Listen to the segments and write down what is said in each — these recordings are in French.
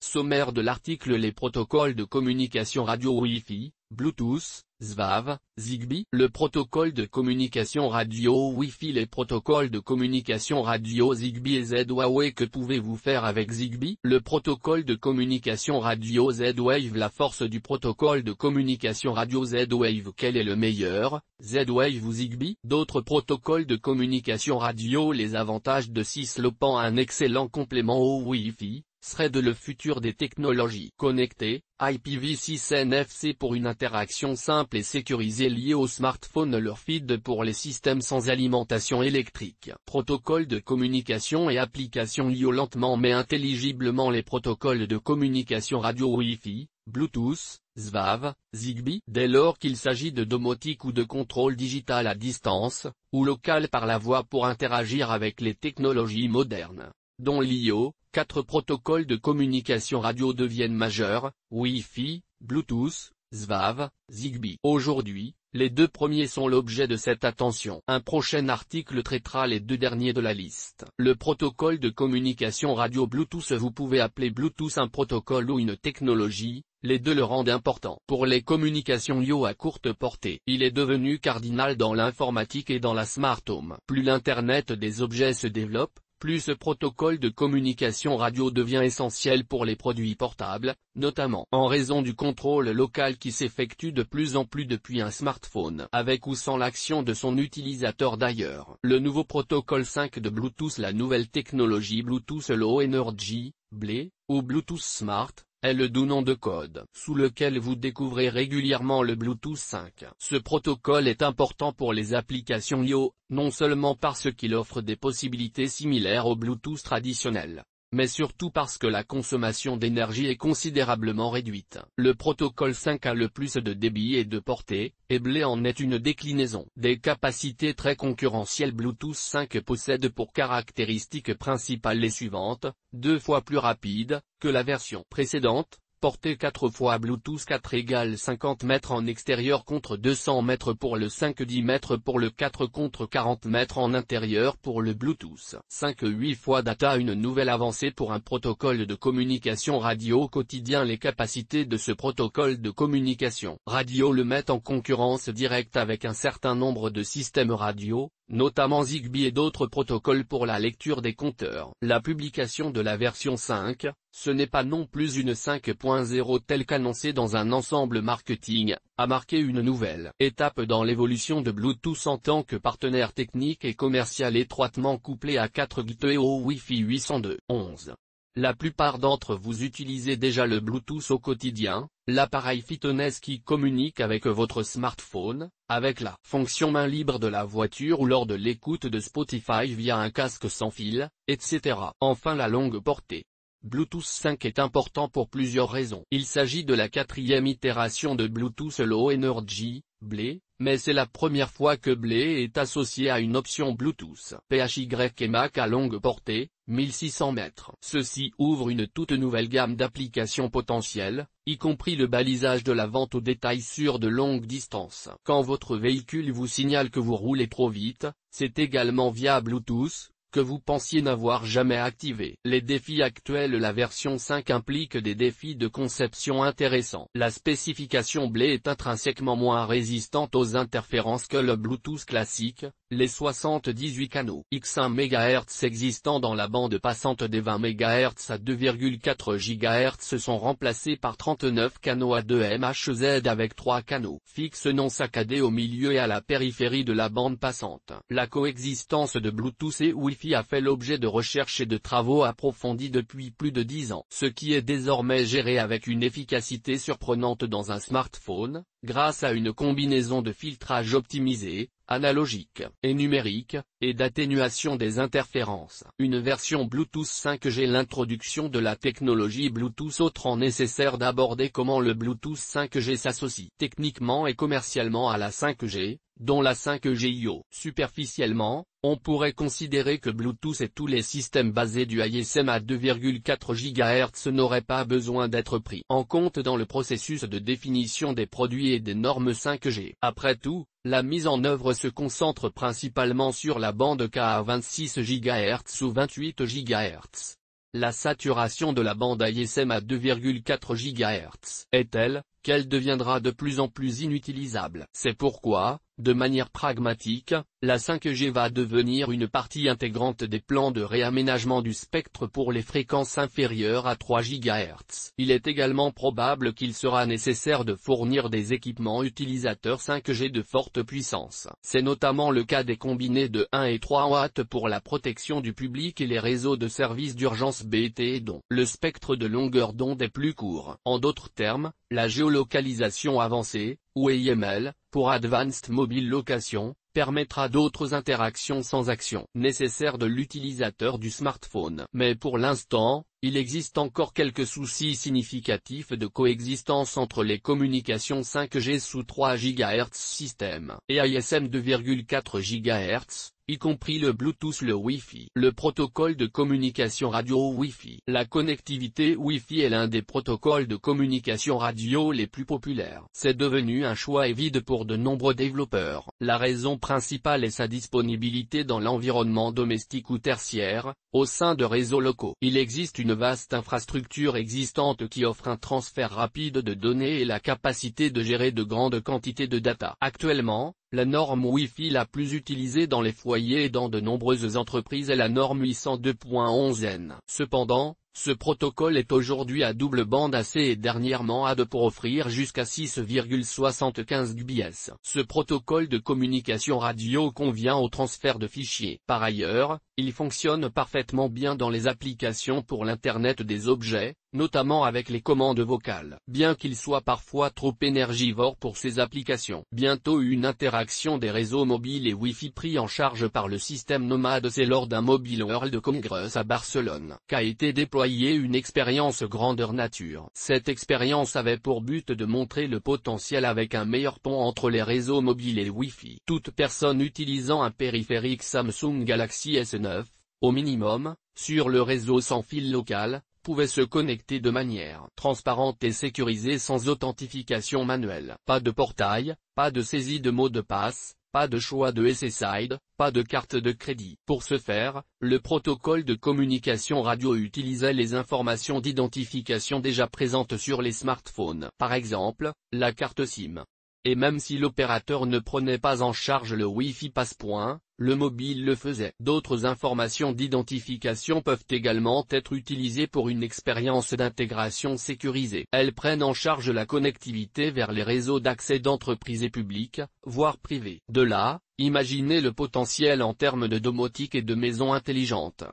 Sommaire de l'article. Les protocoles de communication radio Wi-Fi, Bluetooth, ZVAV, Zigbee. Le protocole de communication radio Wi-Fi. Les protocoles de communication radio Zigbee et Z-Wave. Que pouvez-vous faire avec Zigbee? Le protocole de communication radio Z-Wave. La force du protocole de communication radio Z-Wave. Quel est le meilleur, Z-Wave ou Zigbee? D'autres protocoles de communication radio. Les avantages de Cislopan. Un excellent complément au Wi-Fi serait de le futur des technologies connectées, IPv6 NFC pour une interaction simple et sécurisée liée au smartphone. Leur feed pour les systèmes sans alimentation électrique. Protocole de communication et applications liées lentement mais intelligiblement. Les protocoles de communication radio Wi-Fi, Bluetooth, ZVAV, Zigbee. Dès lors qu'il s'agit de domotique ou de contrôle digital à distance, ou local par la voix pour interagir avec les technologies modernes, dont l'IO, 4 protocoles de communication radio deviennent majeurs, Wi-Fi, Bluetooth, ZVAV, Zigbee. Aujourd'hui, les 2 premiers sont l'objet de cette attention. Un prochain article traitera les 2 derniers de la liste. Le protocole de communication radio Bluetooth. Vous pouvez appeler Bluetooth un protocole ou une technologie, les 2 le rendent important. Pour les communications LIO à courte portée, il est devenu cardinal dans l'informatique et dans la smart home. Plus l'Internet des objets se développe, plus ce protocole de communication radio devient essentiel pour les produits portables, notamment en raison du contrôle local qui s'effectue de plus en plus depuis un smartphone, avec ou sans l'action de son utilisateur d'ailleurs. Le nouveau protocole 5 de Bluetooth. La nouvelle technologie Bluetooth Low Energy, BLE, ou Bluetooth Smart, est le doux nom de code sous lequel vous découvrez régulièrement le Bluetooth 5. Ce protocole est important pour les applications LIO, non seulement parce qu'il offre des possibilités similaires au Bluetooth traditionnel, mais surtout parce que la consommation d'énergie est considérablement réduite. Le protocole 5 a le plus de débit et de portée, et BLE en est une déclinaison. Des capacités très concurrentielles. Bluetooth 5 possède pour caractéristiques principales les suivantes: 2 fois plus rapide que la version précédente, portée 4 fois. Bluetooth 4 égale 50 mètres en extérieur contre 200 mètres pour le 5, 10 mètres pour le 4 contre 40 mètres en intérieur pour le Bluetooth 5. 8 fois data. Une nouvelle avancée pour un protocole de communication radio quotidien. Les capacités de ce protocole de communication radio le mettent en concurrence directe avec un certain nombre de systèmes radio, notamment Zigbee et d'autres protocoles pour la lecture des compteurs. La publication de la version 5, ce n'est pas non plus une 5.0 telle qu'annoncée dans un ensemble marketing, a marqué une nouvelle étape dans l'évolution de Bluetooth en tant que partenaire technique et commercial étroitement couplé à 4G et au Wi-Fi 802.11. La plupart d'entre vous utilisez déjà le Bluetooth au quotidien, l'appareil fitness qui communique avec votre smartphone, avec la fonction main libre de la voiture ou lors de l'écoute de Spotify via un casque sans fil, etc. Enfin la longue portée. Bluetooth 5 est important pour plusieurs raisons. Il s'agit de la 4e itération de Bluetooth Low Energy, BLE, mais c'est la première fois que BLE est associé à une option Bluetooth PHY à longue portée, 1600 mètres. Ceci ouvre une toute nouvelle gamme d'applications potentielles, y compris le balisage de la vente au détail sur de longues distances. Quand votre véhicule vous signale que vous roulez trop vite, c'est également via Bluetooth que vous pensiez n'avoir jamais activé. Les défis actuels. La version 5 implique des défis de conception intéressants. La spécification BLE est intrinsèquement moins résistante aux interférences que le Bluetooth classique. Les 78 canaux X1 MHz existants dans la bande passante des 20 MHz à 2,4 GHz sont remplacés par 39 canaux à 2 MHz avec 3 canaux fixes non saccadés au milieu et à la périphérie de la bande passante. La coexistence de Bluetooth et Wi-Fi a fait l'objet de recherches et de travaux approfondis depuis plus de 10 ans, ce qui est désormais géré avec une efficacité surprenante dans un smartphone, grâce à une combinaison de filtrage optimisé, analogique et numérique, et d'atténuation des interférences. Une version Bluetooth 5G. L'introduction de la technologie Bluetooth rend nécessaire d'aborder comment le Bluetooth 5G s'associe techniquement et commercialement à la 5G, dont la 5G IO. Superficiellement, on pourrait considérer que Bluetooth et tous les systèmes basés du ISM à 2,4 GHz n'auraient pas besoin d'être pris en compte dans le processus de définition des produits et des normes 5G. Après tout, la mise en œuvre se concentre principalement sur la bande K à 26 GHz ou 28 GHz. la saturation de la bande ASM à 2,4 GHz est telle qu'elle deviendra de plus en plus inutilisable. C'est pourquoi, de manière pragmatique, la 5G va devenir une partie intégrante des plans de réaménagement du spectre pour les fréquences inférieures à 3 GHz. Il est également probable qu'il sera nécessaire de fournir des équipements utilisateurs 5G de forte puissance. C'est notamment le cas des combinés de 1 et 3 watts pour la protection du public et les réseaux de services d'urgence BT dont le spectre de longueur d'onde est plus court. En d'autres termes, la géolocalisation avancée, ou AML, pour Advanced Mobile Location, permettra d'autres interactions sans action nécessaires de l'utilisateur du smartphone. Mais pour l'instant, il existe encore quelques soucis significatifs de coexistence entre les communications 5G sous 3 GHz système et ASM 2,4 GHz, y compris le Bluetooth, le Wi-Fi. Le protocole de communication radio Wi-Fi. La connectivité Wi-Fi est l'un des protocoles de communication radio les plus populaires. C'est devenu un choix évident pour de nombreux développeurs. La raison principale est sa disponibilité dans l'environnement domestique ou tertiaire, au sein de réseaux locaux. Il existe une vaste infrastructure existante qui offre un transfert rapide de données et la capacité de gérer de grandes quantités de data. Actuellement, la norme Wi-Fi la plus utilisée dans les foyers et dans de nombreuses entreprises est la norme 802.11n. Cependant, ce protocole est aujourd'hui à double bande AC et dernièrement AD pour offrir jusqu'à 6,75 Gbps. Ce protocole de communication radio convient au transfert de fichiers. Par ailleurs, il fonctionne parfaitement bien dans les applications pour l'Internet des objets, notamment avec les commandes vocales, bien qu'il soit parfois trop énergivore pour ces applications. Bientôt une interaction des réseaux mobiles et Wi-Fi pris en charge par le système Nomad. C'est lors d'un Mobile World Congress à Barcelone qu'a été déployée une expérience grandeur nature. Cette expérience avait pour but de montrer le potentiel avec un meilleur pont entre les réseaux mobiles et Wi-Fi. Toute personne utilisant un périphérique Samsung Galaxy S9, au minimum, sur le réseau sans fil local, pouvait se connecter de manière transparente et sécurisée sans authentification manuelle. Pas de portail, pas de saisie de mot de passe, pas de choix de SSID, pas de carte de crédit. Pour ce faire, le protocole de communication radio utilisait les informations d'identification déjà présentes sur les smartphones. Par exemple, la carte SIM. Et même si l'opérateur ne prenait pas en charge le Wi-Fi passe-point, le mobile le faisait. D'autres informations d'identification peuvent également être utilisées pour une expérience d'intégration sécurisée. Elles prennent en charge la connectivité vers les réseaux d'accès d'entreprises et publics, voire privés. De là, imaginez le potentiel en termes de domotique et de maisons intelligentes.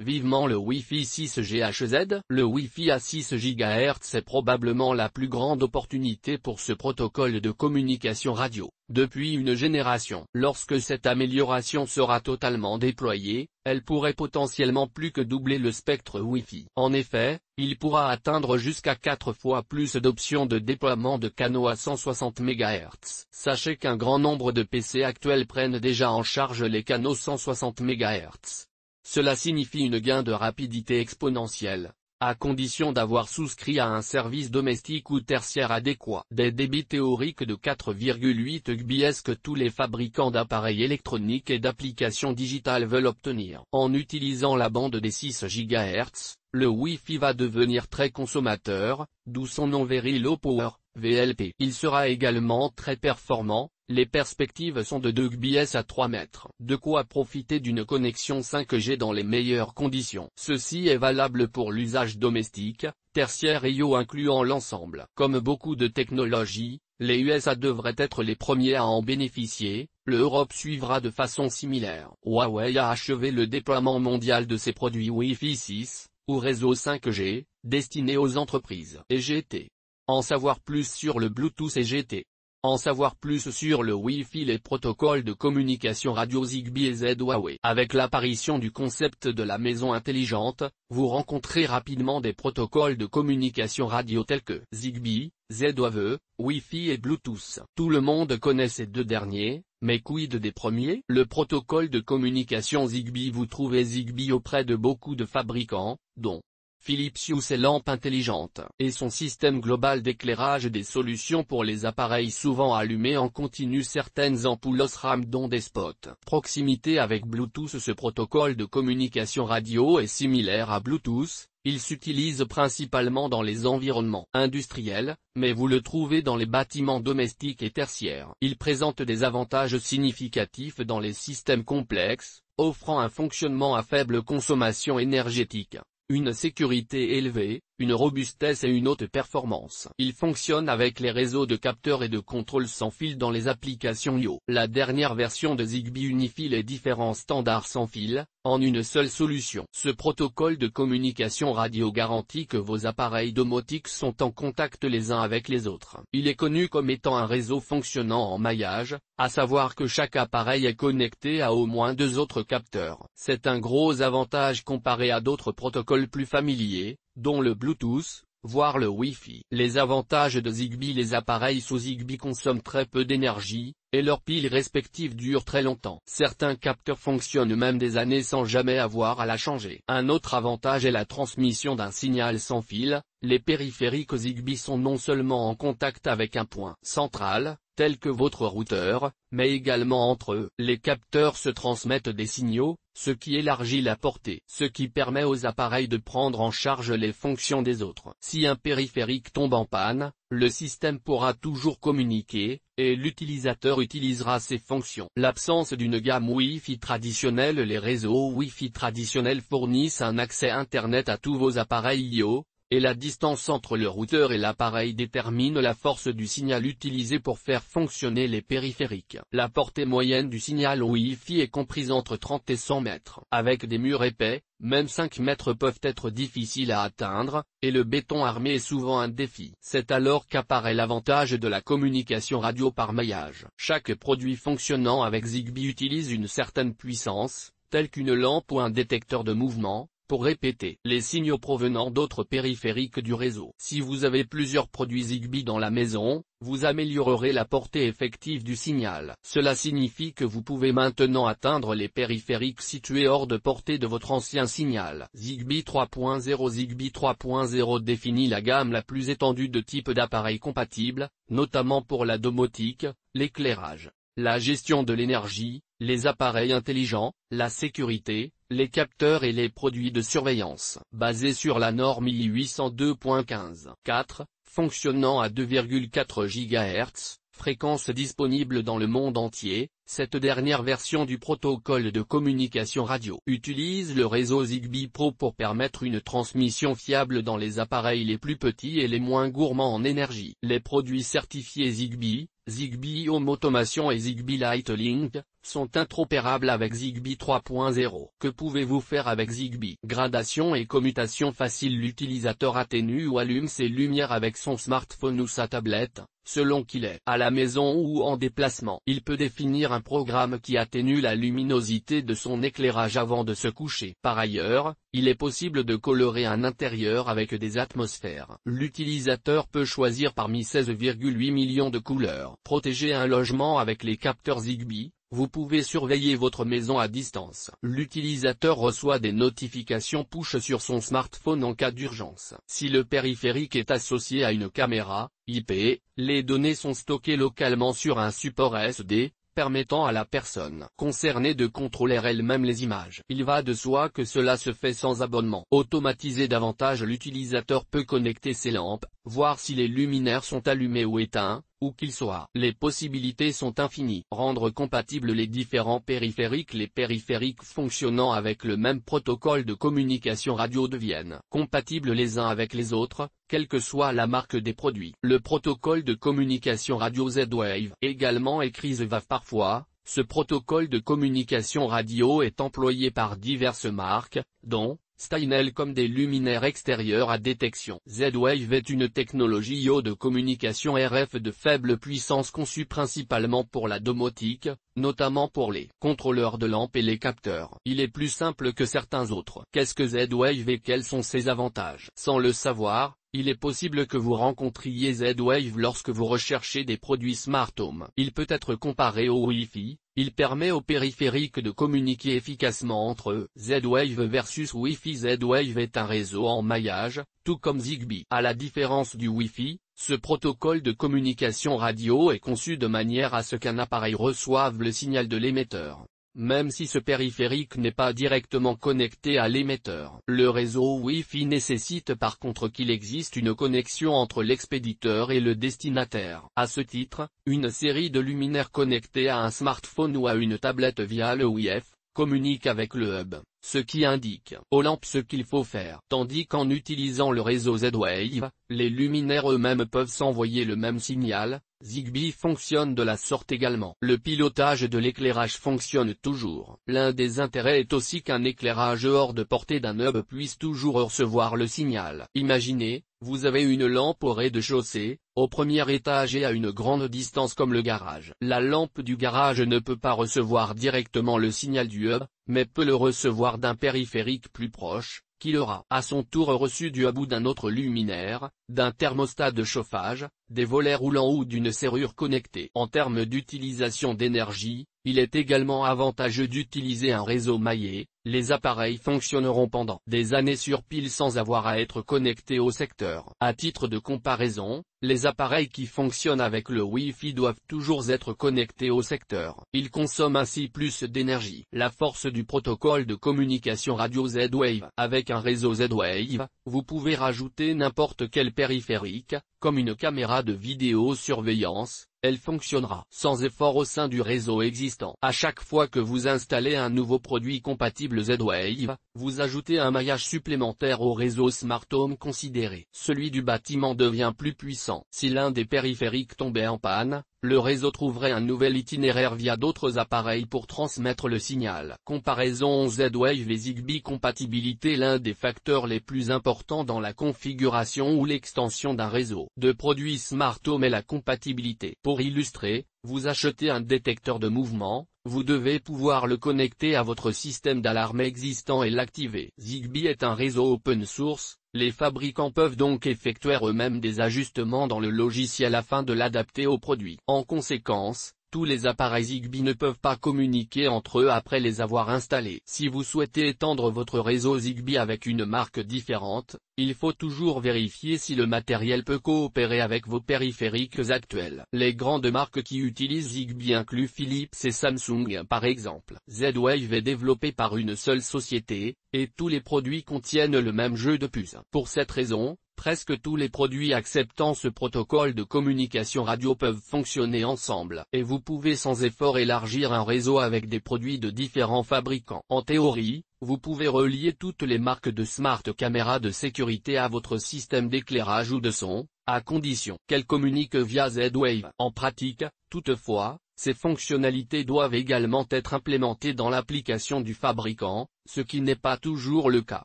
Vivement le Wi-Fi 6GHz. Le Wi-Fi à 6 GHz est probablement la plus grande opportunité pour ce protocole de communication radio, depuis une génération. Lorsque cette amélioration sera totalement déployée, elle pourrait potentiellement plus que doubler le spectre Wi-Fi. En effet, il pourra atteindre jusqu'à 4 fois plus d'options de déploiement de canaux à 160 MHz. Sachez qu'un grand nombre de PC actuels prennent déjà en charge les canaux 160 MHz. Cela signifie une gain de rapidité exponentielle, à condition d'avoir souscrit à un service domestique ou tertiaire adéquat. Des débits théoriques de 4,8 Gbps que tous les fabricants d'appareils électroniques et d'applications digitales veulent obtenir. En utilisant la bande des 6 GHz, le Wi-Fi va devenir très consommateur, d'où son nom Very Low Power, VLP. Il sera également très performant. Les perspectives sont de 2 Gbps à 3 mètres. De quoi profiter d'une connexion 5G dans les meilleures conditions. Ceci est valable pour l'usage domestique, tertiaire et IO incluant l'ensemble. Comme beaucoup de technologies, les USA devraient être les premiers à en bénéficier, l'Europe suivra de façon similaire. Huawei a achevé le déploiement mondial de ses produits Wi-Fi 6, ou réseau 5G, destinés aux entreprises. Et GT. En savoir plus sur le Bluetooth et GT. En savoir plus sur le Wi-Fi, les protocoles de communication radio Zigbee et Z-Huawei. Avec l'apparition du concept de la maison intelligente, vous rencontrez rapidement des protocoles de communication radio tels que Zigbee, Z-Wave, Wi-Fi et Bluetooth. Tout le monde connaît ces deux derniers, mais quid des premiers? Le protocole de communication Zigbee. Vous trouvez Zigbee auprès de beaucoup de fabricants, dont Philips Hue ses lampes intelligentes, et son système global d'éclairage des solutions pour les appareils souvent allumés en continu. Certaines ampoules OSRAM dont des spots. Proximité avec Bluetooth. Ce protocole de communication radio est similaire à Bluetooth, Il s'utilise principalement dans les environnements industriels, mais vous le trouvez dans les bâtiments domestiques et tertiaires. Il présente des avantages significatifs dans les systèmes complexes, offrant un fonctionnement à faible consommation énergétique, une sécurité élevée, une robustesse et une haute performance. Il fonctionne avec les réseaux de capteurs et de contrôle sans fil dans les applications IO. La dernière version de Zigbee unifie les différents standards sans fil, en une seule solution. Ce protocole de communication radio garantit que vos appareils domotiques sont en contact les uns avec les autres. Il est connu comme étant un réseau fonctionnant en maillage, à savoir que chaque appareil est connecté à au moins 2 autres capteurs. C'est un gros avantage comparé à d'autres protocoles plus familiers, dont le Bluetooth, voire le Wi-Fi. Les avantages de Zigbee: les appareils sous Zigbee consomment très peu d'énergie, et leurs piles respectives durent très longtemps. Certains capteurs fonctionnent même des années sans jamais avoir à la changer. Un autre avantage est la transmission d'un signal sans fil. Les périphériques Zigbee sont non seulement en contact avec un point central, tel que votre routeur, mais également entre eux. Les capteurs se transmettent des signaux, ce qui élargit la portée, ce qui permet aux appareils de prendre en charge les fonctions des autres. Si un périphérique tombe en panne, le système pourra toujours communiquer, et l'utilisateur utilisera ses fonctions. L'absence d'une gamme Wi-Fi traditionnelle: les réseaux Wi-Fi traditionnels fournissent un accès Internet à tous vos appareils IO, et la distance entre le routeur et l'appareil détermine la force du signal utilisé pour faire fonctionner les périphériques. La portée moyenne du signal Wi-Fi est comprise entre 30 et 100 mètres. Avec des murs épais, même 5 mètres peuvent être difficiles à atteindre, et le béton armé est souvent un défi. C'est alors qu'apparaît l'avantage de la communication radio par maillage. Chaque produit fonctionnant avec Zigbee utilise une certaine puissance, telle qu'une lampe ou un détecteur de mouvement, pour répéter les signaux provenant d'autres périphériques du réseau. Si vous avez plusieurs produits Zigbee dans la maison, vous améliorerez la portée effective du signal. Cela signifie que vous pouvez maintenant atteindre les périphériques situés hors de portée de votre ancien signal. Zigbee 3.0 Zigbee 3.0 définit la gamme la plus étendue de types d'appareils compatibles, notamment pour la domotique, l'éclairage, la gestion de l'énergie, les appareils intelligents, la sécurité, les capteurs et les produits de surveillance. Basé sur la norme IEEE 802.15.4, fonctionnant à 2,4 GHz, fréquence disponible dans le monde entier, cette dernière version du protocole de communication radio utilise le réseau Zigbee Pro pour permettre une transmission fiable dans les appareils les plus petits et les moins gourmands en énergie. Les produits certifiés Zigbee, Zigbee Home Automation et Zigbee Lightlink, sont interopérables avec Zigbee 3.0. Que pouvez-vous faire avec Zigbee? Gradation et commutation facile: l'utilisateur atténue ou allume ses lumières avec son smartphone ou sa tablette, selon qu'il est à la maison ou en déplacement. Il peut définir un programme qui atténue la luminosité de son éclairage avant de se coucher. Par ailleurs, il est possible de colorer un intérieur avec des atmosphères. L'utilisateur peut choisir parmi 16,8 millions de couleurs. Protéger un logement avec les capteurs Zigbee. Vous pouvez surveiller votre maison à distance. L'utilisateur reçoit des notifications push sur son smartphone en cas d'urgence. Si le périphérique est associé à une caméra IP, les données sont stockées localement sur un support SD, permettant à la personne concernée de contrôler elle-même les images. Il va de soi que cela se fait sans abonnement. Automatiser davantage: l'utilisateur peut connecter ses lampes, voir si les luminaires sont allumés ou éteints, où qu'ils soient. Les possibilités sont infinies. Rendre compatibles les différents périphériques. Les périphériques fonctionnant avec le même protocole de communication radio deviennent compatibles les uns avec les autres, quelle que soit la marque des produits. Le protocole de communication radio Z-Wave, également écrit Z-Wave parfois, ce protocole de communication radio est employé par diverses marques, dont Steinel, comme des luminaires extérieurs à détection. Z-Wave est une technologie IO de communication RF de faible puissance conçue principalement pour la domotique, notamment pour les contrôleurs de lampes et les capteurs. Il est plus simple que certains autres. Qu'est-ce que Z-Wave et quels sont ses avantages? Sans le savoir, il est possible que vous rencontriez Z-Wave lorsque vous recherchez des produits Smart Home. Il peut être comparé au Wi-Fi. Il permet aux périphériques de communiquer efficacement entre eux. Z-Wave versus Wi-Fi. Z-Wave est un réseau en maillage, tout comme Zigbee. À la différence du Wi-Fi, ce protocole de communication radio est conçu de manière à ce qu'un appareil reçoive le signal de l'émetteur, même si ce périphérique n'est pas directement connecté à l'émetteur. Le réseau Wi-Fi nécessite par contre qu'il existe une connexion entre l'expéditeur et le destinataire. À ce titre, une série de luminaires connectés à un smartphone ou à une tablette via le Wi-Fi communique avec le hub, ce qui indique aux lampes ce qu'il faut faire. Tandis qu'en utilisant le réseau Z-Wave, les luminaires eux-mêmes peuvent s'envoyer le même signal. Zigbee fonctionne de la sorte également. Le pilotage de l'éclairage fonctionne toujours. L'un des intérêts est aussi qu'un éclairage hors de portée d'un hub puisse toujours recevoir le signal. Imaginez, vous avez une lampe au rez-de-chaussée, au premier étage et à une grande distance comme le garage. La lampe du garage ne peut pas recevoir directement le signal du hub, mais peut le recevoir d'un périphérique plus proche, qui l'aura à son tour reçu du hub ou d'un autre luminaire, d'un thermostat de chauffage, des volets roulants ou d'une serrure connectée. En termes d'utilisation d'énergie, il est également avantageux d'utiliser un réseau maillé. Les appareils fonctionneront pendant des années sur pile sans avoir à être connectés au secteur. À titre de comparaison, les appareils qui fonctionnent avec le Wi-Fi doivent toujours être connectés au secteur. Ils consomment ainsi plus d'énergie. La force du protocole de communication radio Z-Wave. Avec un réseau Z-Wave, vous pouvez rajouter n'importe quel périphérique, comme une caméra de vidéosurveillance. Elle fonctionnera sans effort au sein du réseau existant. À chaque fois que vous installez un nouveau produit compatible Z-Wave, vous ajoutez un maillage supplémentaire au réseau Smart Home considéré. Celui du bâtiment devient plus puissant. Si l'un des périphériques tombait en panne, le réseau trouverait un nouvel itinéraire via d'autres appareils pour transmettre le signal. Comparaison Z-Wave et Zigbee compatibilité. L'un des facteurs les plus importants dans la configuration ou l'extension d'un réseau de produits Smart Home est la compatibilité. Pour illustrer, vous achetez un détecteur de mouvement, vous devez pouvoir le connecter à votre système d'alarme existant et l'activer. Zigbee est un réseau open source, les fabricants peuvent donc effectuer eux-mêmes des ajustements dans le logiciel afin de l'adapter au produit. En conséquence, tous les appareils Zigbee ne peuvent pas communiquer entre eux après les avoir installés. Si vous souhaitez étendre votre réseau Zigbee avec une marque différente, il faut toujours vérifier si le matériel peut coopérer avec vos périphériques actuels. Les grandes marques qui utilisent Zigbee incluent Philips et Samsung par exemple. Z-Wave est développé par une seule société, et tous les produits contiennent le même jeu de puces. Pour cette raison, presque tous les produits acceptant ce protocole de communication radio peuvent fonctionner ensemble. Et vous pouvez sans effort élargir un réseau avec des produits de différents fabricants. En théorie, vous pouvez relier toutes les marques de smart caméras de sécurité à votre système d'éclairage ou de son, à condition qu'elles communiquent via Z-Wave. En pratique, toutefois, ces fonctionnalités doivent également être implémentées dans l'application du fabricant, ce qui n'est pas toujours le cas.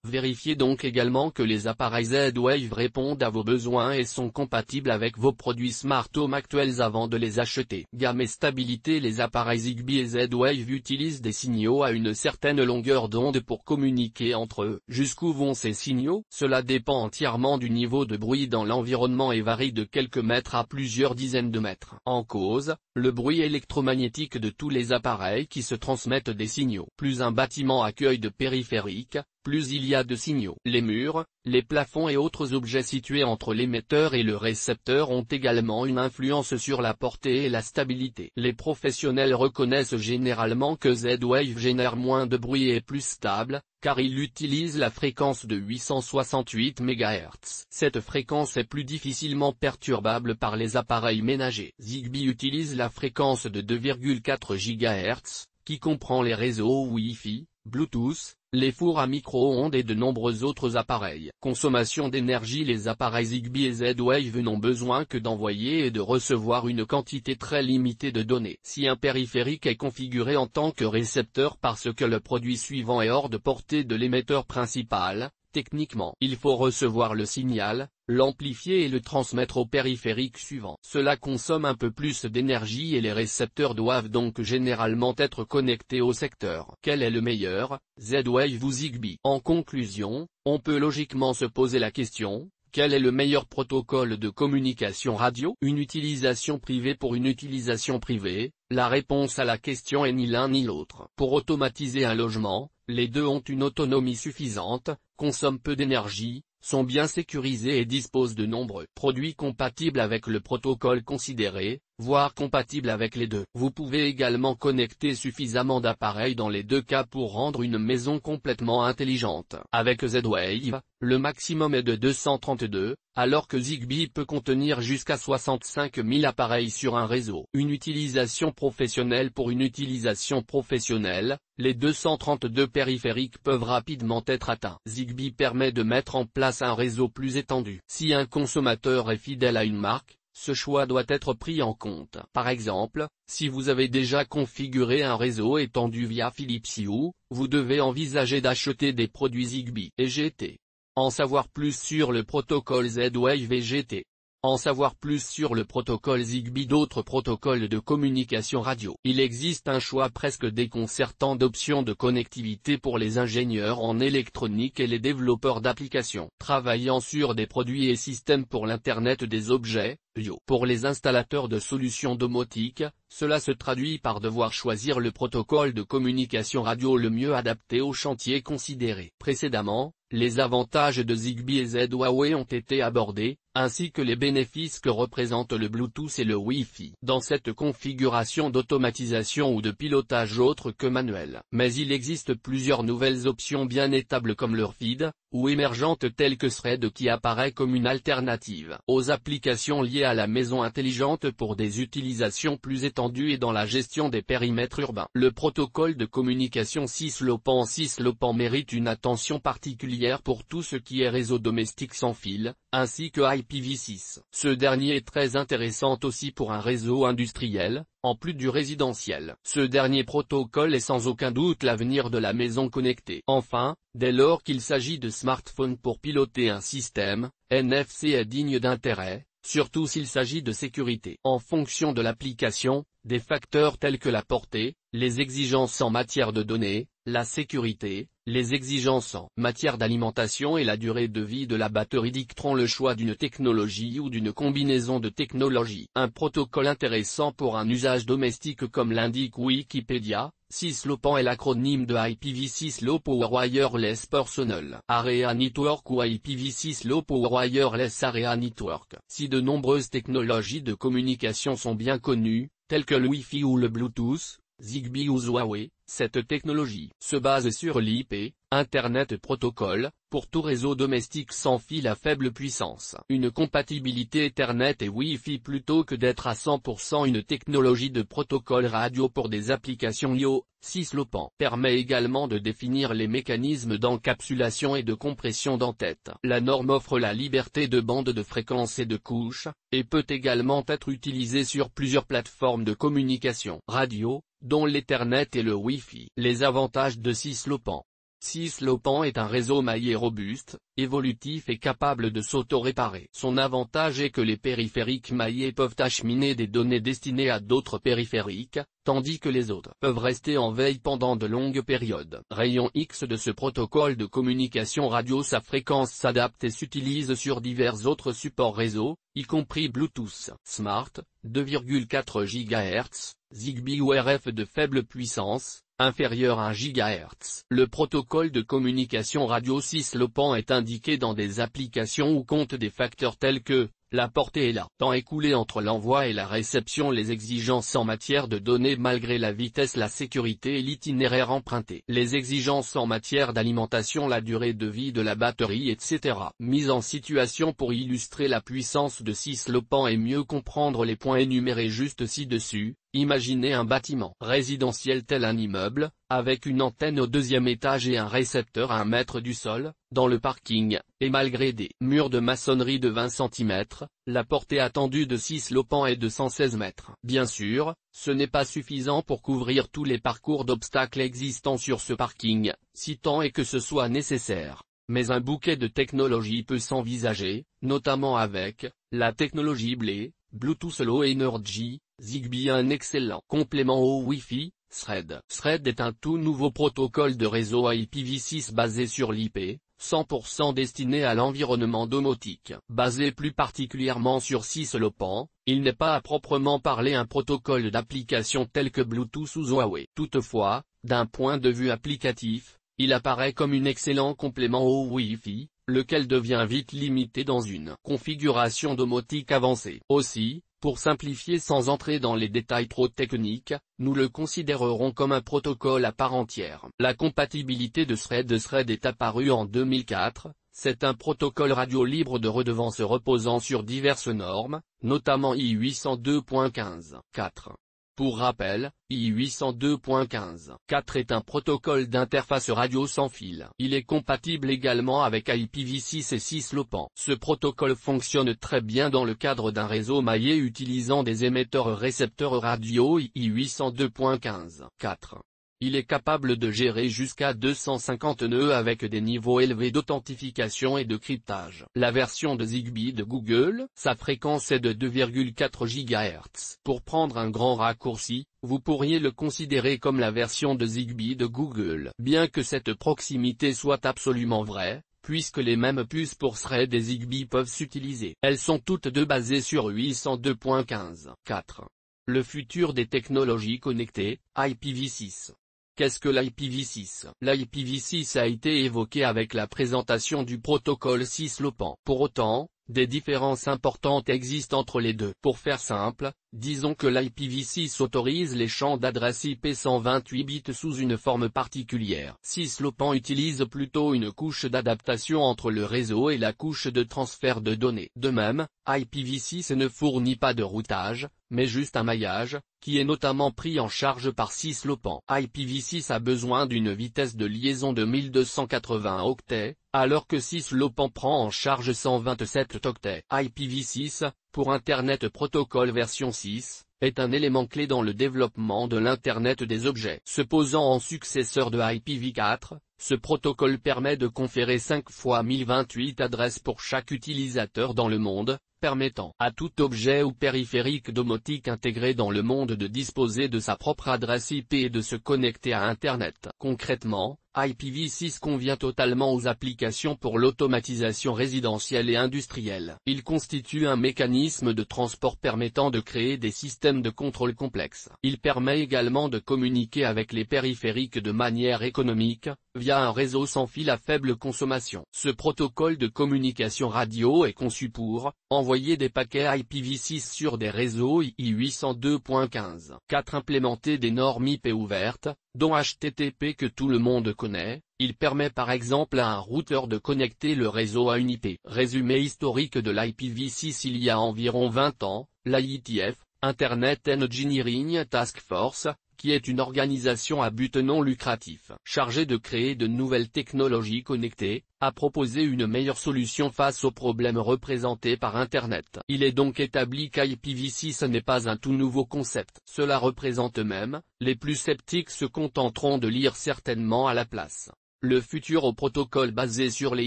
Vérifiez donc également que les appareils Z-Wave répondent à vos besoins et sont compatibles avec vos produits Smart Home actuels avant de les acheter. Gamme et stabilité. Les appareils Zigbee et Z-Wave utilisent des signaux à une certaine longueur d'onde pour communiquer entre eux. Jusqu'où vont ces signaux? Cela dépend entièrement du niveau de bruit dans l'environnement et varie de quelques mètres à plusieurs dizaines de mètres. En cause, le bruit électromagnétique de tous les appareils qui se transmettent des signaux. Plus un bâtiment accueille de périphériques, plus il y a de signaux. Les murs, les plafonds et autres objets situés entre l'émetteur et le récepteur ont également une influence sur la portée et la stabilité. Les professionnels reconnaissent généralement que Z-Wave génère moins de bruit et est plus stable, car il utilise la fréquence de 868 MHz. Cette fréquence est plus difficilement perturbable par les appareils ménagers. Zigbee utilise la fréquence de 2,4 GHz, qui comprend les réseaux Wi-Fi, Bluetooth, les fours à micro-ondes et de nombreux autres appareils. Consommation d'énergie. Les appareils Zigbee et Z-Wave n'ont besoin que d'envoyer et de recevoir une quantité très limitée de données. Si un périphérique est configuré en tant que récepteur parce que le produit suivant est hors de portée de l'émetteur principal, techniquement, il faut recevoir le signal, l'amplifier et le transmettre au périphérique suivant. Cela consomme un peu plus d'énergie et les récepteurs doivent donc généralement être connectés au secteur. Quel est le meilleur, Z-Wave ou Zigbee? En conclusion, on peut logiquement se poser la question: quel est le meilleur protocole de communication radio? Une utilisation privée pour une utilisation privée? La réponse à la question est ni l'un ni l'autre. Pour automatiser un logement, les deux ont une autonomie suffisante, consomment peu d'énergie, sont bien sécurisés et disposent de nombreux produits compatibles avec le protocole considéré. voire compatible avec les deux. Vous pouvez également connecter suffisamment d'appareils dans les deux cas pour rendre une maison complètement intelligente. Avec Z-Wave, le maximum est de 232, alors que Zigbee peut contenir jusqu'à 65 000 appareils sur un réseau. Une utilisation professionnelle. Pour une utilisation professionnelle, les 232 périphériques peuvent rapidement être atteints. Zigbee permet de mettre en place un réseau plus étendu. Si un consommateur est fidèle à une marque, ce choix doit être pris en compte. Par exemple, si vous avez déjà configuré un réseau étendu via Philips Hue, vous devez envisager d'acheter des produits Zigbee et GT. En savoir plus sur le protocole Z-Wave et GT. En savoir plus sur le protocole Zigbee. D'autres protocoles de communication radio. Il existe un choix presque déconcertant d'options de connectivité pour les ingénieurs en électronique et les développeurs d'applications travaillant sur des produits et systèmes pour l'Internet des objets, IoT. Pour les installateurs de solutions domotiques, cela se traduit par devoir choisir le protocole de communication radio le mieux adapté au chantier considéré. Précédemment, les avantages de Zigbee et Z-Wave ont été abordés, ainsi que les bénéfices que représentent le Bluetooth et le Wi-Fi. Dans cette configuration d'automatisation ou de pilotage autre que manuel. Mais il existe plusieurs nouvelles options bien établies comme le RFID, ou émergentes telles que Thread qui apparaît comme une alternative aux applications liées à la maison intelligente pour des utilisations plus étendues et dans la gestion des périmètres urbains. Le protocole de communication 6LoWPAN mérite une attention particulière pour tout ce qui est réseau domestique sans fil, ainsi que IPv6. Ce dernier est très intéressant aussi pour un réseau industriel, en plus du résidentiel. Ce dernier protocole est sans aucun doute l'avenir de la maison connectée. Enfin, dès lors qu'il s'agit de smartphones pour piloter un système, NFC est digne d'intérêt, surtout s'il s'agit de sécurité. En fonction de l'application, des facteurs tels que la portée, les exigences en matière de données, la sécurité, les exigences en matière d'alimentation et la durée de vie de la batterie dicteront le choix d'une technologie ou d'une combinaison de technologies. Un protocole intéressant pour un usage domestique comme l'indique Wikipédia, 6LoWPAN est l'acronyme de IPv6 Low Power Wireless Personal Area Network ou IPv6 Low Power Wireless Area Network. Si de nombreuses technologies de communication sont bien connues, telles que le Wi-Fi ou le Bluetooth, Zigbee ou Z-Wave, cette technologie se base sur l'IP, Internet Protocol, pour tout réseau domestique sans fil à faible puissance. Une compatibilité Ethernet et Wi-Fi plutôt que d'être à 100% une technologie de protocole radio pour des applications IO. 6LoWPAN permet également de définir les mécanismes d'encapsulation et de compression d'entête. La norme offre la liberté de bande de fréquence et de couche, et peut également être utilisée sur plusieurs plateformes de communication radio, dont l'Ethernet et le Wi-Fi. Les avantages de 6LoWPAN. 6LoWPAN est un réseau maillé robuste, évolutif et capable de s'auto-réparer. Son avantage est que les périphériques maillés peuvent acheminer des données destinées à d'autres périphériques, tandis que les autres peuvent rester en veille pendant de longues périodes. Rayon X de ce protocole de communication radio. Sa fréquence s'adapte et s'utilise sur divers autres supports réseau, y compris Bluetooth Smart, 2,4 GHz, Zigbee ou RF de faible puissance, inférieur à 1 GHz. Le protocole de communication radio 6LoWPAN est indiqué dans des applications où compte des facteurs tels que la portée et le temps écoulé entre l'envoi et la réception, les exigences en matière de données malgré la vitesse, la sécurité et l'itinéraire emprunté, les exigences en matière d'alimentation, la durée de vie de la batterie, etc. Mise en situation pour illustrer la puissance de 6LoWPAN et mieux comprendre les points énumérés juste ci-dessus. Imaginez un bâtiment résidentiel tel un immeuble, avec une antenne au deuxième étage et un récepteur à 1 mètre du sol, dans le parking, et malgré des murs de maçonnerie de 20 cm, la portée attendue de 6LoWPAN est de 116 mètres. Bien sûr, ce n'est pas suffisant pour couvrir tous les parcours d'obstacles existants sur ce parking, si tant est que ce soit nécessaire. Mais un bouquet de technologies peut s'envisager, notamment avec la technologie BLE, Bluetooth Low Energy, Zigbee, un excellent complément au Wi-Fi, Thread. Thread est un tout nouveau protocole de réseau IPv6 basé sur l'IP, 100% destiné à l'environnement domotique. Basé plus particulièrement sur 6LoWPAN, il n'est pas à proprement parler un protocole d'application tel que Bluetooth ou Z-Wave. Toutefois, d'un point de vue applicatif, il apparaît comme un excellent complément au Wi-Fi, lequel devient vite limité dans une configuration domotique avancée. Aussi, Pour simplifier sans entrer dans les détails trop techniques, nous le considérerons comme un protocole à part entière. La compatibilité de Thread est apparue en 2004, c'est un protocole radio libre de redevance reposant sur diverses normes, notamment I802.15.4. Pour rappel, I802.15.4 est un protocole d'interface radio sans fil. Il est compatible également avec IPv6 et 6LoWPAN. Ce protocole fonctionne très bien dans le cadre d'un réseau maillé utilisant des émetteurs-récepteurs radio I802.15.4. Il est capable de gérer jusqu'à 250 nœuds avec des niveaux élevés d'authentification et de cryptage. La version de Zigbee de Google, sa fréquence est de 2,4 GHz. Pour prendre un grand raccourci, vous pourriez le considérer comme la version de Zigbee de Google. Bien que cette proximité soit absolument vraie, puisque les mêmes puces pour Thread et Zigbee peuvent s'utiliser. Elles sont toutes deux basées sur 802.15.4. Le futur des technologies connectées, IPv6. Qu'est-ce que l'IPv6? L'IPv6 a été évoqué avec la présentation du protocole 6LoWPAN. Pour autant, des différences importantes existent entre les deux. Pour faire simple, disons que l'IPv6 autorise les champs d'adresse IP 128 bits sous une forme particulière. 6LoWPAN utilise plutôt une couche d'adaptation entre le réseau et la couche de transfert de données. De même, IPv6 ne fournit pas de routage, mais juste un maillage, qui est notamment pris en charge par 6LoWPAN. IPv6 a besoin d'une vitesse de liaison de 1280 octets, alors que 6LoWPAN prend en charge 127 octets. IPv6, pour Internet Protocol version 6, est un élément clé dans le développement de l'Internet des objets. Se posant en successeur de IPv4, ce protocole permet de conférer 5 fois 1028 adresses pour chaque utilisateur dans le monde, permettant à tout objet ou périphérique domotique intégré dans le monde de disposer de sa propre adresse IP et de se connecter à Internet. Concrètement, IPv6 convient totalement aux applications pour l'automatisation résidentielle et industrielle. Il constitue un mécanisme de transport permettant de créer des systèmes de contrôle complexes. Il permet également de communiquer avec les périphériques de manière économique, via un réseau sans fil à faible consommation. Ce protocole de communication radio est conçu pour envoyer des paquets IPv6 sur des réseaux I802.15.4 implémenter des normes IP ouvertes, dont HTTP que tout le monde connaît. Il permet par exemple à un routeur de connecter le réseau à une IP. Résumé historique de l'IPv6. Il y a environ 20 ans, l'IETF, Internet Engineering Task Force, qui est une organisation à but non lucratif, chargée de créer de nouvelles technologies connectées, a proposé une meilleure solution face aux problèmes représentés par Internet. Il est donc établi qu'IPv6 n'est pas un tout nouveau concept. Cela représente même, les plus sceptiques se contenteront de lire certainement à la place. Le futur au protocole basé sur les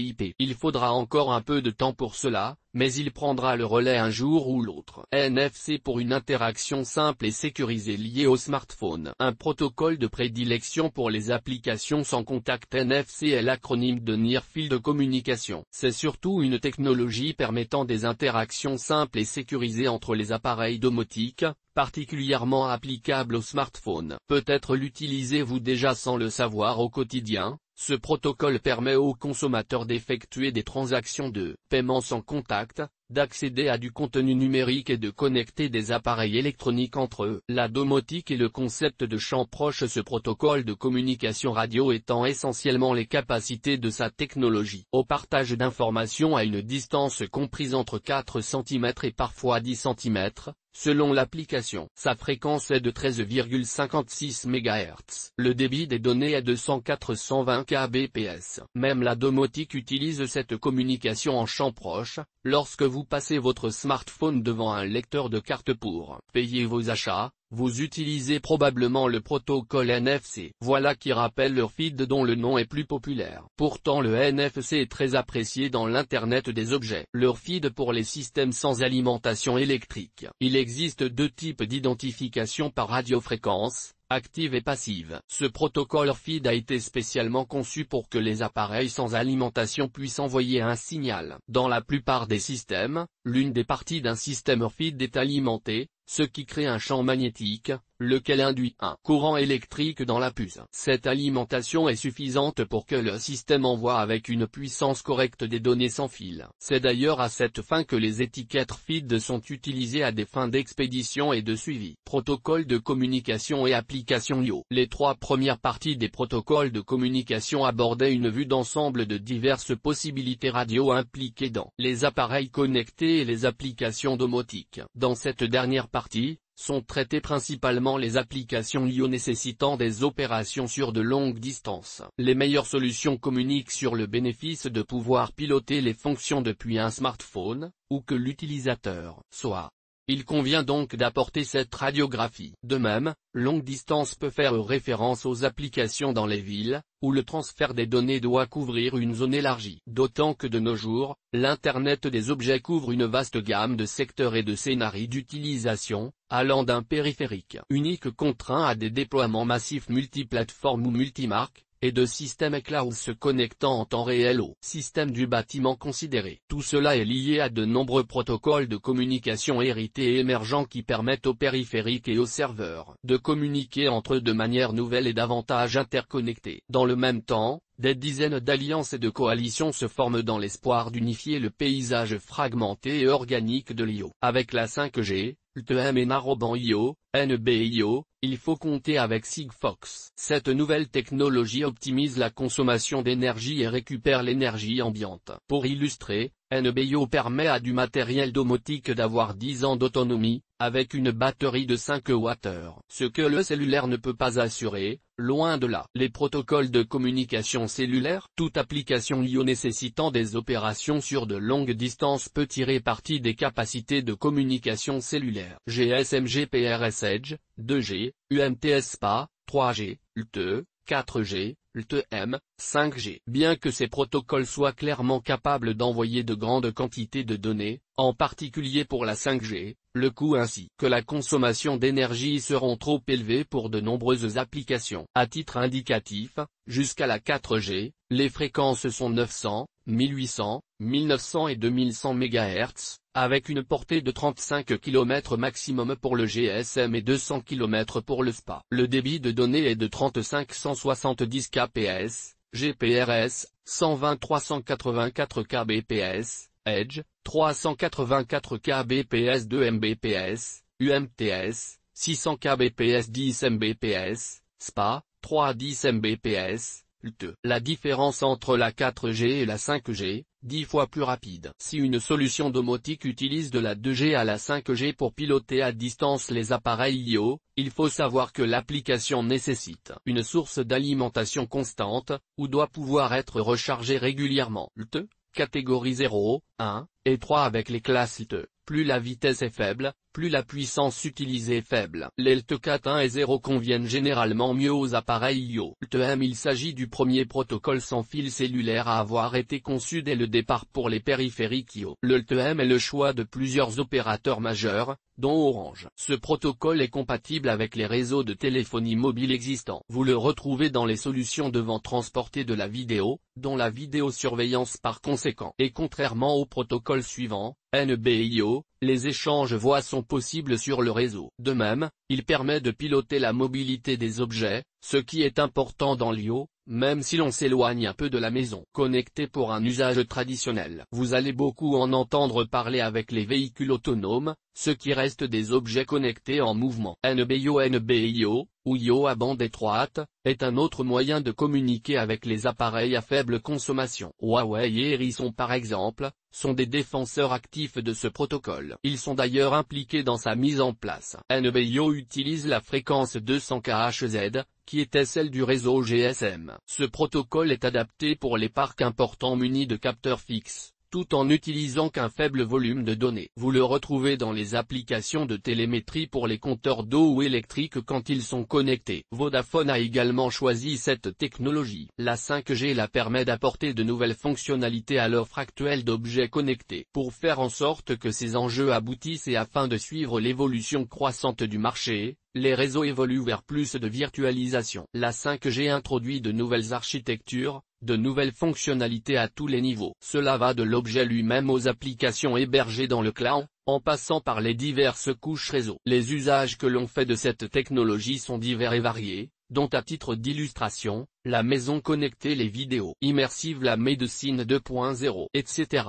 IP. Il faudra encore un peu de temps pour cela, mais il prendra le relais un jour ou l'autre. NFC pour une interaction simple et sécurisée liée au smartphone. Un protocole de prédilection pour les applications sans contact. NFC est l'acronyme de Near Field Communication. C'est surtout une technologie permettant des interactions simples et sécurisées entre les appareils domotiques, particulièrement applicable aux smartphones. Peut-être l'utilisez-vous déjà sans le savoir au quotidien. Ce protocole permet aux consommateurs d'effectuer des transactions de paiement sans contact, d'accéder à du contenu numérique et de connecter des appareils électroniques entre eux. La domotique et le concept de champ proche. Ce protocole de communication radio étend essentiellement les capacités de sa technologie au partage d'informations à une distance comprise entre 4 cm et parfois 10 cm, selon l'application. Sa fréquence est de 13,56 MHz. Le débit des données est de 104-120 kbps. Même la domotique utilise cette communication en champ proche. Lorsque vous passez votre smartphone devant un lecteur de carte pour payer vos achats, vous utilisez probablement le protocole NFC. Voilà qui rappelle leur feed dont le nom est plus populaire. Pourtant le NFC est très apprécié dans l'Internet des objets. Leur feed pour les systèmes sans alimentation électrique. Il existe deux types d'identification par radiofréquence, active et passive. Ce protocole feed a été spécialement conçu pour que les appareils sans alimentation puissent envoyer un signal. Dans la plupart des systèmes, l'une des parties d'un système feed est alimentée, ce qui crée un champ magnétique, lequel induit un courant électrique dans la puce. Cette alimentation est suffisante pour que le système envoie avec une puissance correcte des données sans fil. C'est d'ailleurs à cette fin que les étiquettes RFID sont utilisées à des fins d'expédition et de suivi. Protocole de communication et application LIO. Les trois premières parties des protocoles de communication abordaient une vue d'ensemble de diverses possibilités radio impliquées dans les appareils connectés et les applications domotiques. Dans cette dernière partie, sont traitées principalement les applications LIO nécessitant des opérations sur de longues distances. Les meilleures solutions communiquent sur le bénéfice de pouvoir piloter les fonctions depuis un smartphone, ou que l'utilisateur soit. Il convient donc d'apporter cette radiographie. De même, longue distance peut faire référence aux applications dans les villes, où le transfert des données doit couvrir une zone élargie. D'autant que de nos jours, l'Internet des objets couvre une vaste gamme de secteurs et de scénarios d'utilisation, allant d'un périphérique unique contraint à des déploiements massifs multiplateformes ou multimarques, et de systèmes cloud se connectant en temps réel au système du bâtiment considéré. Tout cela est lié à de nombreux protocoles de communication hérités et émergents qui permettent aux périphériques et aux serveurs de communiquer entre eux de manière nouvelle et davantage interconnectée. Dans le même temps, des dizaines d'alliances et de coalitions se forment dans l'espoir d'unifier le paysage fragmenté et organique de l'IO. Avec la 5G, LTE et Narrowband IO, NB-IO, il faut compter avec Sigfox. Cette nouvelle technologie optimise la consommation d'énergie et récupère l'énergie ambiante. Pour illustrer, NB-IO permet à du matériel domotique d'avoir 10 ans d'autonomie, avec une batterie de 5 Wh. Ce que le cellulaire ne peut pas assurer, loin de là. Les protocoles de communication cellulaire. Toute application LIO nécessitant des opérations sur de longues distances peut tirer parti des capacités de communication cellulaire. GSM GPRS Edge, 2G, UMTS SPA, 3G, LTE, 4G, LTE-M, 5G. Bien que ces protocoles soient clairement capables d'envoyer de grandes quantités de données, en particulier pour la 5G, le coût ainsi que la consommation d'énergie seront trop élevés pour de nombreuses applications. À titre indicatif, jusqu'à la 4G, les fréquences sont 900, 1800, 1900 et 2100 MHz, avec une portée de 35 km maximum pour le GSM et 200 km pour le SPA. Le débit de données est de 3570 kps, GPRS, 120-384 kbps, Edge, 384 kbps 2 Mbps, UMTS, 600 kbps 10 Mbps, SPA, 3-10 Mbps, LTE. La différence entre la 4G et la 5G, 10 fois plus rapide. Si une solution domotique utilise de la 2G à la 5G pour piloter à distance les appareils IO, il faut savoir que l'application nécessite une source d'alimentation constante, ou doit pouvoir être rechargée régulièrement. LTE, catégorie 0, 1, et 3 avec les classes LTE. Plus la vitesse est faible, plus la puissance utilisée est faible. Les LTE 4, 1 et 0 conviennent généralement mieux aux appareils IO. LTE-M. Il s'agit du premier protocole sans fil cellulaire à avoir été conçu dès le départ pour les périphériques IO. Le LTE-M est le choix de plusieurs opérateurs majeurs, dont Orange. Ce protocole est compatible avec les réseaux de téléphonie mobile existants. Vous le retrouvez dans les solutions devant transporter de la vidéo, dont la vidéosurveillance par conséquent. Et contrairement au protocole suivant, NB-IO, les échanges voix sont possibles sur le réseau. De même, il permet de piloter la mobilité des objets, ce qui est important dans l'IO, même si l'on s'éloigne un peu de la maison. Connecté pour un usage traditionnel. Vous allez beaucoup en entendre parler avec les véhicules autonomes, ce qui reste des objets connectés en mouvement. NB-IO, ou IO à bande étroite, est un autre moyen de communiquer avec les appareils à faible consommation. Huawei et Ericsson par exemple, sont des défenseurs actifs de ce protocole. Ils sont d'ailleurs impliqués dans sa mise en place. NB-IO utilise la fréquence 200 kHz, qui était celle du réseau GSM. Ce protocole est adapté pour les parcs importants munis de capteurs fixes, tout en n'utilisant qu'un faible volume de données. Vous le retrouvez dans les applications de télémétrie pour les compteurs d'eau ou électriques quand ils sont connectés. Vodafone a également choisi cette technologie. La 5G la permet d'apporter de nouvelles fonctionnalités à l'offre actuelle d'objets connectés. Pour faire en sorte que ces enjeux aboutissent et afin de suivre l'évolution croissante du marché, les réseaux évoluent vers plus de virtualisation. La 5G introduit de nouvelles architectures, de nouvelles fonctionnalités à tous les niveaux. Cela va de l'objet lui-même aux applications hébergées dans le cloud, en passant par les diverses couches réseau. Les usages que l'on fait de cette technologie sont divers et variés, dont à titre d'illustration, la maison connectée, les vidéos immersives, la médecine 2.0, etc.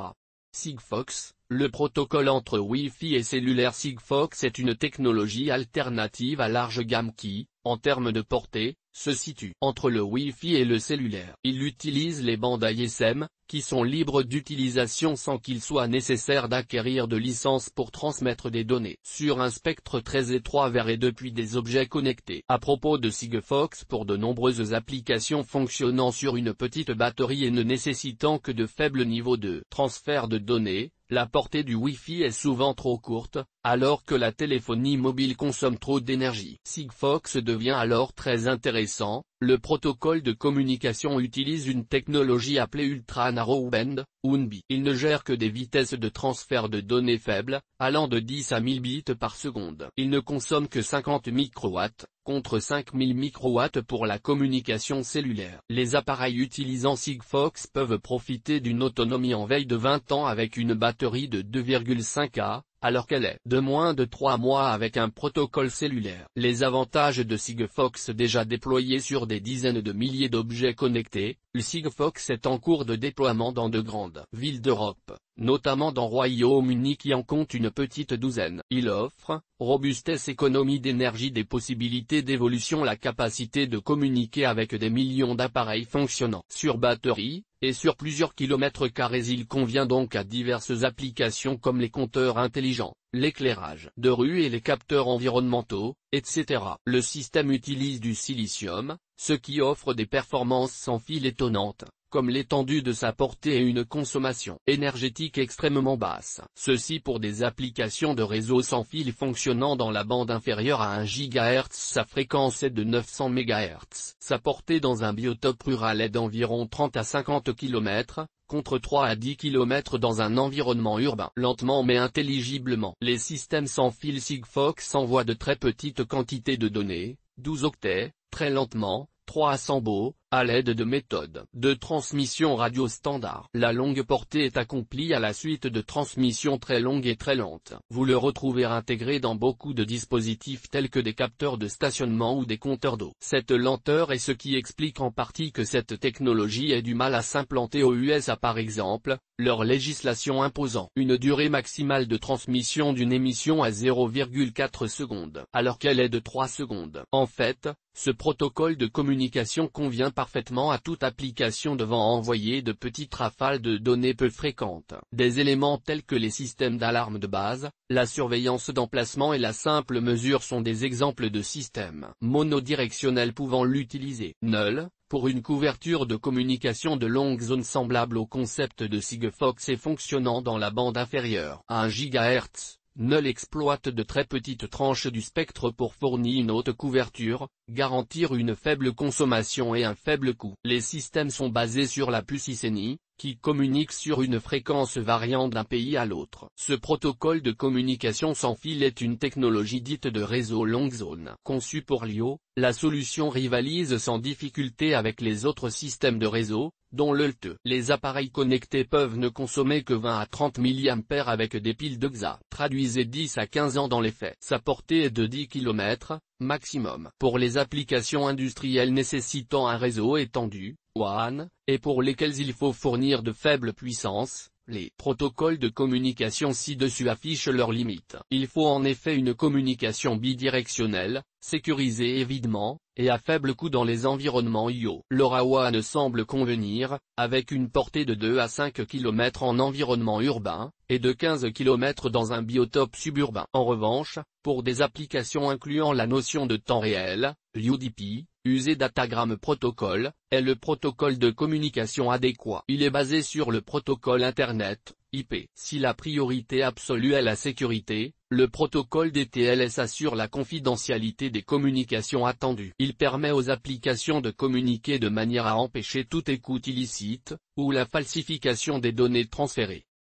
Sigfox, le protocole entre Wi-Fi et cellulaire. Sigfox est une technologie alternative à large gamme qui, en termes de portée, se situe entre le Wi-Fi et le cellulaire. Il utilise les bandes ASM, qui sont libres d'utilisation sans qu'il soit nécessaire d'acquérir de licence pour transmettre des données sur un spectre très étroit vers et depuis des objets connectés. À propos de Sigfox, pour de nombreuses applications fonctionnant sur une petite batterie et ne nécessitant que de faibles niveaux de transfert de données, la portée du Wi-Fi est souvent trop courte, alors que la téléphonie mobile consomme trop d'énergie. Sigfox devient alors très intéressant. Le protocole de communication utilise une technologie appelée Ultra Narrowband, UNB. Il ne gère que des vitesses de transfert de données faibles, allant de 10 à 1000 bits par seconde. Il ne consomme que 50 microwatts, contre 5000 microwatts pour la communication cellulaire. Les appareils utilisant Sigfox peuvent profiter d'une autonomie en veille de 20 ans avec une batterie de 2,5 Ah, alors qu'elle est de moins de 3 mois avec un protocole cellulaire. Les avantages de Sigfox déjà déployés sur des dizaines de milliers d'objets connectés. Le Sigfox est en cours de déploiement dans de grandes villes d'Europe, notamment dans Royaume-Uni qui en compte une petite douzaine. Il offre, robustesse, économie d'énergie, des possibilités d'évolution, la capacité de communiquer avec des millions d'appareils fonctionnant sur batterie, et sur plusieurs kilomètres carrés. Il convient donc à diverses applications comme les compteurs intelligents, l'éclairage de rue et les capteurs environnementaux, etc. Le système utilise du silicium, ce qui offre des performances sans fil étonnantes, comme l'étendue de sa portée et une consommation énergétique extrêmement basse. Ceci pour des applications de réseau sans fil fonctionnant dans la bande inférieure à 1 GHz. Sa fréquence est de 900 MHz. Sa portée dans un biotope rural est d'environ 30 à 50 km, contre 3 à 10 km dans un environnement urbain. Lentement mais intelligiblement. Les systèmes sans fil Sigfox envoient de très petites quantités de données, 12 octets, très lentement, 300 baux, à l'aide de méthodes de transmission radio standard. La longue portée est accomplie à la suite de transmissions très longues et très lentes. Vous le retrouvez intégré dans beaucoup de dispositifs tels que des capteurs de stationnement ou des compteurs d'eau. Cette lenteur est ce qui explique en partie que cette technologie ait du mal à s'implanter aux USA par exemple, leur législation imposant une durée maximale de transmission d'une émission à 0,4 secondes, alors qu'elle est de 3 secondes. En fait, ce protocole de communication convient parfaitement à toute application devant envoyer de petites rafales de données peu fréquentes. Des éléments tels que les systèmes d'alarme de base, la surveillance d'emplacement et la simple mesure sont des exemples de systèmes monodirectionnels pouvant l'utiliser. Null, pour une couverture de communication de longue zone semblable au concept de Sigfox et fonctionnant dans la bande inférieure à 1 GHz. Null exploite de très petites tranches du spectre pour fournir une haute couverture, garantir une faible consommation et un faible coût. Les systèmes sont basés sur la puce ICNI, qui communique sur une fréquence variant d'un pays à l'autre. Ce protocole de communication sans fil est une technologie dite de réseau longue zone. Conçue pour l'IO, la solution rivalise sans difficulté avec les autres systèmes de réseau, dont le LTE. Les appareils connectés peuvent ne consommer que 20 à 30 mA avec des piles de XA. Traduisez 10 à 15 ans dans les faits. Sa portée est de 10 km, maximum. Pour les applications industrielles nécessitant un réseau étendu, WAN, et pour lesquelles il faut fournir de faibles puissances, les protocoles de communication ci-dessus affichent leurs limites. Il faut en effet une communication bidirectionnelle, sécurisée évidemment, et à faible coût dans les environnements IO. LoRaWAN semble convenir, avec une portée de 2 à 5 km en environnement urbain, et de 15 km dans un biotope suburbain. En revanche, pour des applications incluant la notion de temps réel, l'UDP, User Datagram Protocol, est le protocole de communication adéquat. Il est basé sur le protocole Internet, IP. Si la priorité absolue est la sécurité, le protocole DTLS assure la confidentialité des communications attendues. Il permet aux applications de communiquer de manière à empêcher toute écoute illicite, ou la falsification des données transférées.